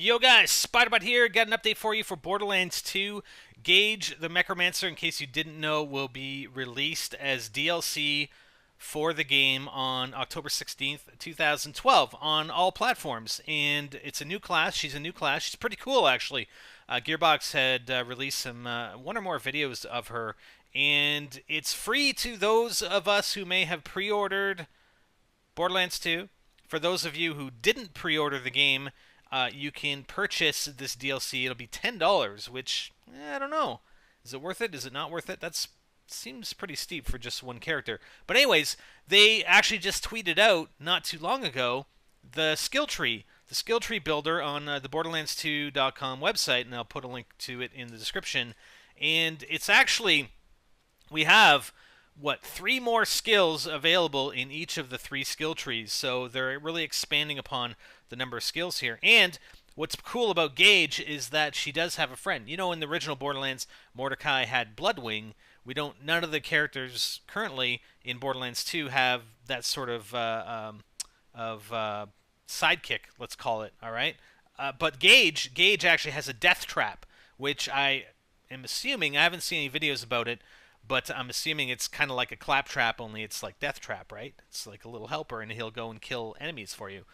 Yo guys, Spiderbot here. Got an update for you for Borderlands 2. Gaige, the Mechromancer, in case you didn't know, will be released as DLC for the game on October 16th, 2012 on all platforms. And it's a new class. She's a new class. She's pretty cool, actually. Gearbox had released some one or more videos of her. And it's free to those of us who may have pre-ordered Borderlands 2. For those of you who didn't pre-order the game, you can purchase this DLC. It'll be $10, which, I don't know. Is it worth it? Is it not worth it? That seems pretty steep for just one character. But anyways, they actually just tweeted out, not too long ago, the skill tree. The skill tree builder on the Borderlands2.com website, and I'll put a link to it in the description. And it's actually, we have, what, 3 more skills available in each of the 3 skill trees. So they're really expanding upon the number of skills here. And what's cool about Gaige is that she does have a friend. You know, in the original Borderlands, Mordecai had Bloodwing. None of the characters currently in Borderlands 2 have that sort of sidekick, let's call it. All right, but Gaige actually has a death trap, which I am assuming, I haven't seen any videos about it, but I'm assuming it's kind of like a claptrap, only it's like death trap, right? It's like a little helper, and he'll go and kill enemies for you.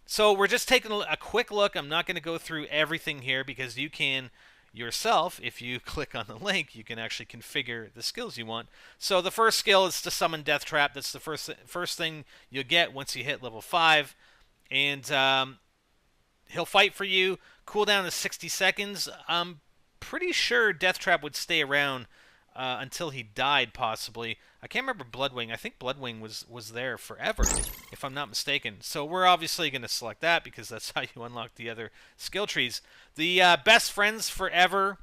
So we're just taking a quick look. I'm not going to go through everything here because you can yourself, if you click on the link, you can actually configure the skills you want. So the first skill is to summon Death Trap. That's the first thing you'll get once you hit level 5. And he'll fight for you. Cooldown is 60 seconds. I'm pretty sure Death Trap would stay around until he died, possibly. I can't remember Bloodwing. I think Bloodwing was there forever, if I'm not mistaken. So we're obviously going to select that because that's how you unlock the other skill trees. The Best Friends Forever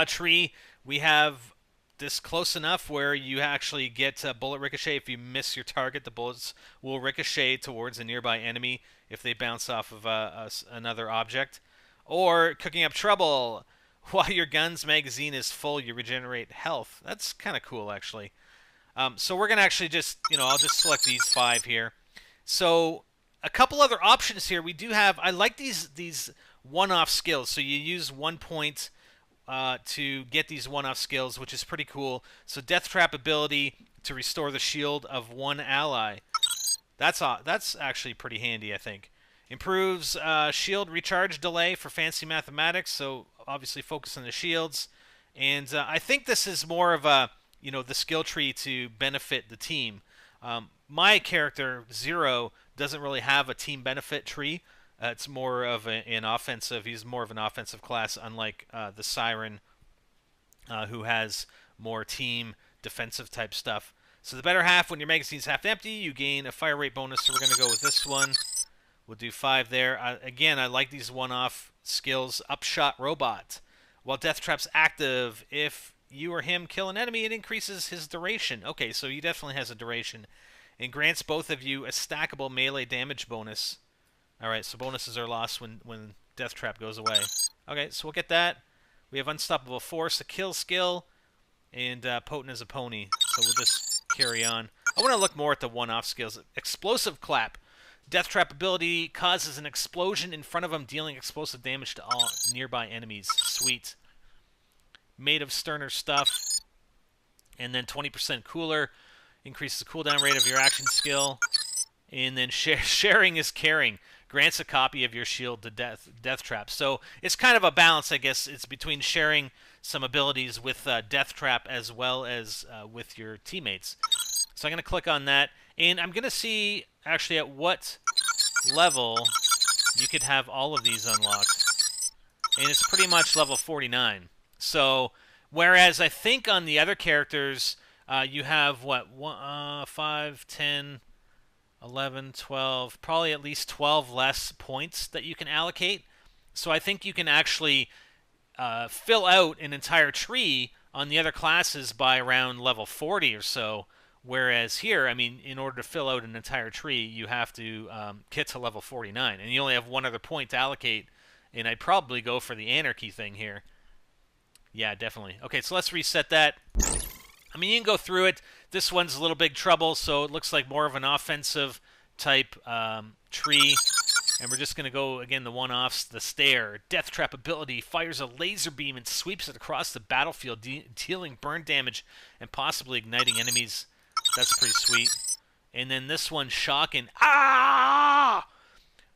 tree, we have this close enough where you actually get bullet ricochet. If you miss your target, the bullets will ricochet towards a nearby enemy if they bounce off of another object. Or Cooking Up Trouble. While your gun's magazine is full, you regenerate health. That's kind of cool, actually. So we're going to actually just, I'll just select these 5 here. So a couple other options here. We do have, I like these one-off skills. So you use 1 point to get these one-off skills, which is pretty cool. So Death Trap ability to restore the shield of one ally. That's actually pretty handy, I think. Improves shield recharge delay for fancy mathematics, so obviously focus on the shields. And I think this is more of a, the skill tree to benefit the team. My character, Zero, doesn't really have a team benefit tree. It's more of an offensive. He's more of an offensive class, unlike the Siren, who has more team defensive type stuff. So the better half, when your magazine's half empty, you gain a fire rate bonus, so we're going to go with this one. We'll do 5 there. Again, I like these one-off skills. Upshot Robot. While Death Trap's active, if you or him kill an enemy, it increases his duration. Okay, so he definitely has a duration. And grants both of you a stackable melee damage bonus. Alright, so bonuses are lost when Death Trap goes away. Okay, so we'll get that. We have Unstoppable Force, a kill skill, and Potent as a Pony. So we'll just carry on. I want to look more at the one-off skills. Explosive Clap. Death Trap ability causes an explosion in front of him, dealing explosive damage to all nearby enemies. Sweet. Made of sterner stuff. And then 20% cooler. Increases the cooldown rate of your action skill. And then sharing is caring. Grants a copy of your shield to Death Trap. So it's kind of a balance, I guess. It's between sharing some abilities with Death Trap as well as with your teammates. So I'm going to click on that. And I'm going to see, actually, at what level you could have all of these unlocked. And it's pretty much level 49. So, whereas I think on the other characters, you have, what, 5, 10, 11, 12, probably at least 12 less points that you can allocate. So I think you can actually fill out an entire tree on the other classes by around level 40 or so. Whereas here, I mean, in order to fill out an entire tree, you have to get to level 49. And you only have 1 other point to allocate. And I'd probably go for the Anarchy thing here. Yeah, definitely. Okay, so let's reset that. I mean, you can go through it. This one's a little big trouble, so it looks like more of an offensive type tree. And we're just going to go, again, the one-offs. The Stare. Death Trap ability. Fires a laser beam and sweeps it across the battlefield, dealing burn damage and possibly igniting enemies. That's pretty sweet. And then this one, Shocking. Ah!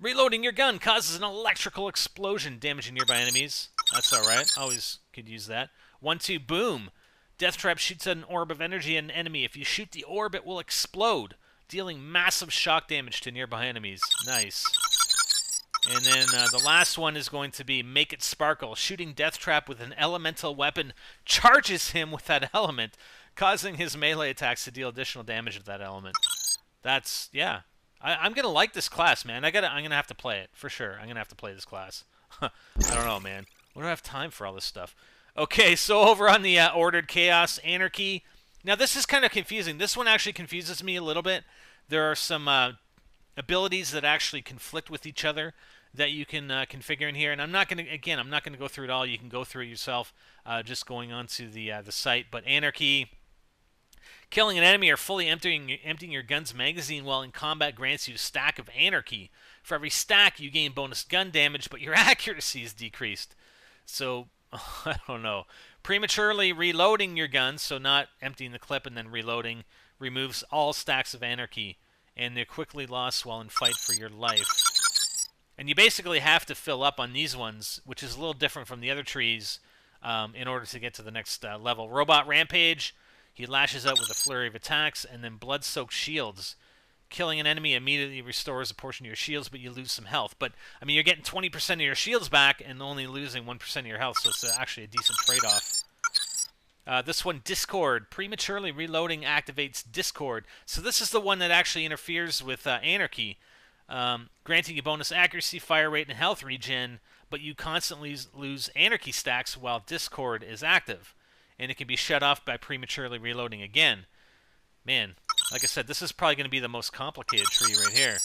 Reloading your gun causes an electrical explosion, damaging nearby enemies. That's alright. Always could use that. 1-2, Boom. Death Trap shoots at an orb of energy at an enemy. If you shoot the orb, it will explode, dealing massive shock damage to nearby enemies. Nice. And then the last one is going to be Make It Sparkle. Shooting Death Trap with an elemental weapon charges him with that element, causing his melee attacks to deal additional damage with that element. That's, yeah. I'm going to like this class, man. I'm going to have to play it, for sure. I'm going to have to play this class. I don't know, man. When do I have time for all this stuff? Okay, so over on the Ordered Chaos Anarchy. Now, this is kind of confusing. This one actually confuses me a little bit. There are some abilities that actually conflict with each other that you can configure in here. And I'm not going to, again, I'm not going to go through it all. You can go through it yourself just going onto the site. But Anarchy... Killing an enemy or fully emptying your gun's magazine while in combat grants you a stack of Anarchy. For every stack, you gain bonus gun damage, but your accuracy is decreased. So, I don't know. Prematurely reloading your gun, so not emptying the clip and then reloading, removes all stacks of Anarchy, and they're quickly lost while in fight for your life. And you basically have to fill up on these ones, which is a little different from the other trees, in order to get to the next level. Robot Rampage. He lashes out with a flurry of attacks, and then Blood-Soaked Shields. Killing an enemy immediately restores a portion of your shields, but you lose some health. But, I mean, you're getting 20% of your shields back and only losing 1% of your health, so it's actually a decent trade-off. This one, Discord. Prematurely reloading activates Discord. So this is the one that actually interferes with Anarchy, granting you bonus accuracy, fire rate, and health regen, but you constantly lose Anarchy stacks while Discord is active. And it can be shut off by prematurely reloading again. Man, like I said, this is probably going to be the most complicated tree right here.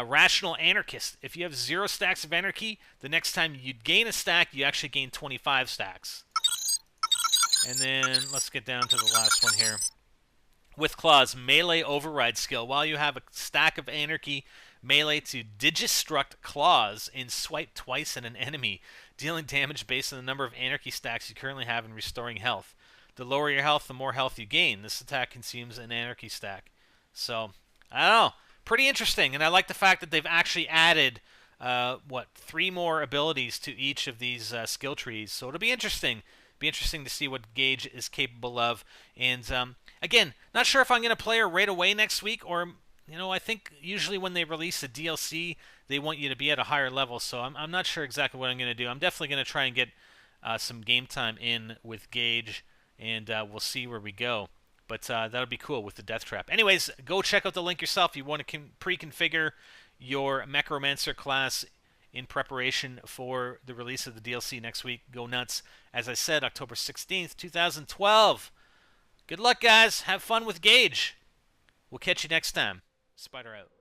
Rational Anarchist. If you have 0 stacks of Anarchy, the next time you gain a stack, you actually gain 25 stacks. And then, let's get down to the last one here. With Claws, Melee Override skill. While you have a stack of Anarchy, melee to Digistruct Claws and swipe twice at an enemy, dealing damage based on the number of Anarchy stacks you currently have and restoring health. The lower your health, the more health you gain. This attack consumes an Anarchy stack. So, I don't know. Pretty interesting, and I like the fact that they've actually added, 3 more abilities to each of these skill trees. So it'll be interesting. Be interesting to see what Gaige is capable of. And, again, not sure if I'm going to play her right away next week, or... You know, I think usually when they release a DLC, they want you to be at a higher level, so I'm not sure exactly what I'm going to do. I'm definitely going to try and get some game time in with Gaige, and we'll see where we go. But that'll be cool with the Death Trap. Anyways, go check out the link yourself. You want to pre-configure your Mechromancer class in preparation for the release of the DLC next week. Go nuts. As I said, October 16th, 2012. Good luck, guys. Have fun with Gaige. We'll catch you next time. Spider out.